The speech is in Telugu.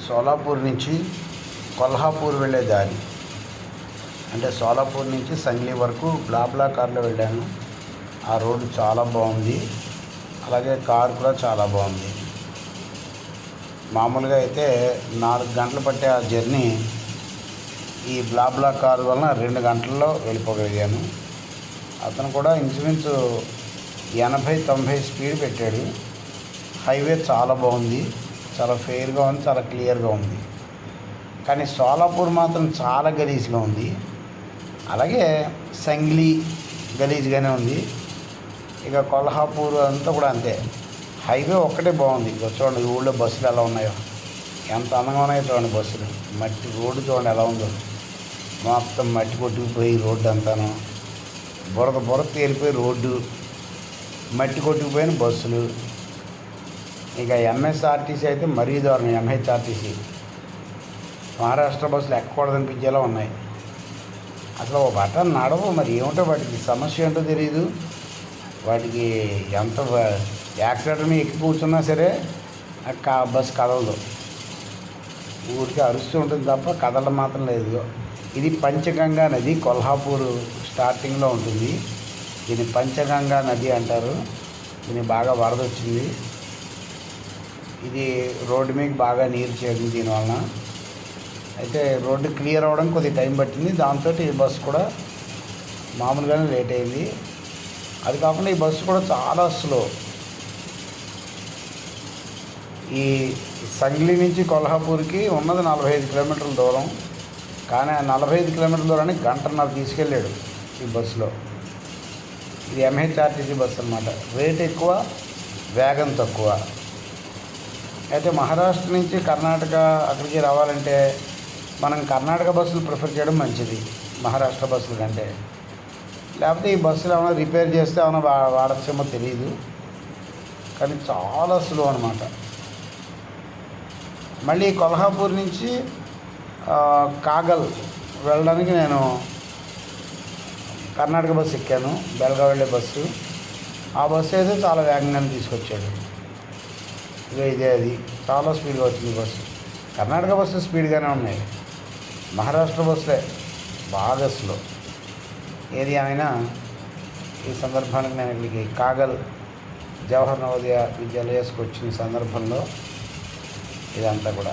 సోలాపూర్ నుంచి కొల్హాపూర్ వెళ్ళే దారి. అంటే సోలాపూర్ నుంచి సంగ్లీ వరకు బ్లా కార్లో వెళ్ళాను. ఆ రోడ్డు చాలా బాగుంది, అలాగే కారు కూడా చాలా బాగుంది. మామూలుగా అయితే 4 గంటలు పట్టే ఆ జర్నీ ఈ బ్లా కారు వలన 2 గంటల్లో వెళ్ళిపోగలిగాను. అతను కూడా ఇంచుమించు 80-90 స్పీడ్ పెట్టాడు. హైవే చాలా బాగుంది, చాలా ఫెయిర్గా ఉంది, చాలా క్లియర్గా ఉంది. కానీ సోలాపూర్ మాత్రం చాలా గలీజ్గా ఉంది. అలాగే సంగ్లీ గలీజ్గానే ఉంది. ఇక కొల్హాపూర్ అంతా కూడా అంతే. హైవే ఒక్కటే బాగుంది. ఇక చూడండి ఊళ్ళో బస్సులు ఎలా ఉన్నాయో, ఎంత అందంగా ఉన్నాయో చూడండి బస్సులు. మట్టి రోడ్డు చూడండి ఎలా ఉందో, మొత్తం మట్టి కొట్టుకుపోయి రోడ్డు అంతాను బురద తేలిపోయి రోడ్డు, మట్టి కొట్టుకుపోయిన బస్సులు. ఇక ఎంఎస్ఆర్టీసీ అయితే మరీ దారుణం. ఎంహెచ్ఆర్టీసీ మహారాష్ట్ర బస్సులు ఎక్కకూడదనిపించేలా ఉన్నాయి. అసలు ఒక బటన్ నడవు. మరి ఏమిటో వాటికి సమస్య ఏంటో తెలియదు. వాటికి ఎంత యాక్సిడెంట్ మీద ఎక్కి కూర్చున్నా సరే బస్సు కదలదు. ఊరికి అరుస్తూ ఉంటుంది తప్ప కదలడం మాత్రం లేదు. ఇది పంచగంగా నది, కొల్హాపూర్ స్టార్టింగ్లో ఉంటుంది. దీన్ని పంచగంగా నది అంటారు. దీనికి బాగా వరద వచ్చింది. ఇది రోడ్డు మీద బాగా నీరు చేరింది దీనివలన. అయితే రోడ్డు క్లియర్ అవ్వడం కొద్దిగా టైం పట్టింది. దాంతో ఈ బస్సు కూడా మామూలుగానే లేట్ అయింది. అది కాకుండా ఈ బస్సు కూడా చాలా స్లో. ఈ సంగ్లీ నుంచి కొల్హాపూర్కి ఉన్నది 45 కిలోమీటర్ల దూరం. కానీ ఆ 45 కిలోమీటర్ల దూరాన్ని గంటన్నర తీసుకెళ్ళాడు ఈ బస్సులో. ఇది ఎంహెచ్ఆర్టీసీ బస్సు అన్నమాట. రేట్ ఎక్కువ, వేగం తక్కువ. అయితే మహారాష్ట్ర నుంచి కర్ణాటక అక్కడికి రావాలంటే మనం కర్ణాటక బస్సులు ప్రిఫర్ చేయడం మంచిది మహారాష్ట్ర బస్సుల కంటే. లేకపోతే ఈ బస్సులు ఏమైనా రిపేర్ చేస్తే ఏమైనా వాడచ్చేమో తెలియదు. కానీ చాలా స్లో అనమాట. మళ్ళీ కొల్హాపూర్ నుంచి కాగల్ వెళ్ళడానికి నేను కర్ణాటక బస్సు ఎక్కాను, బెల్గావ్ వెళ్ళే బస్సు. ఆ బస్సు అయితే చాలా వేగంగానే తీసుకొచ్చాడు. ఇదే అది చాలా స్పీడ్గా వచ్చింది బస్సు. కర్ణాటక బస్సు స్పీడ్గానే ఉన్నాయి, మహారాష్ట్ర బస్సులే బాగా స్లో. ఏది అయినా ఈ సందర్భానికి నేను ఇక్కడికి కాగల్ జవహర్ నవోదయ విద్యాలయానికి వచ్చిన సందర్భంలో ఇదంతా కూడా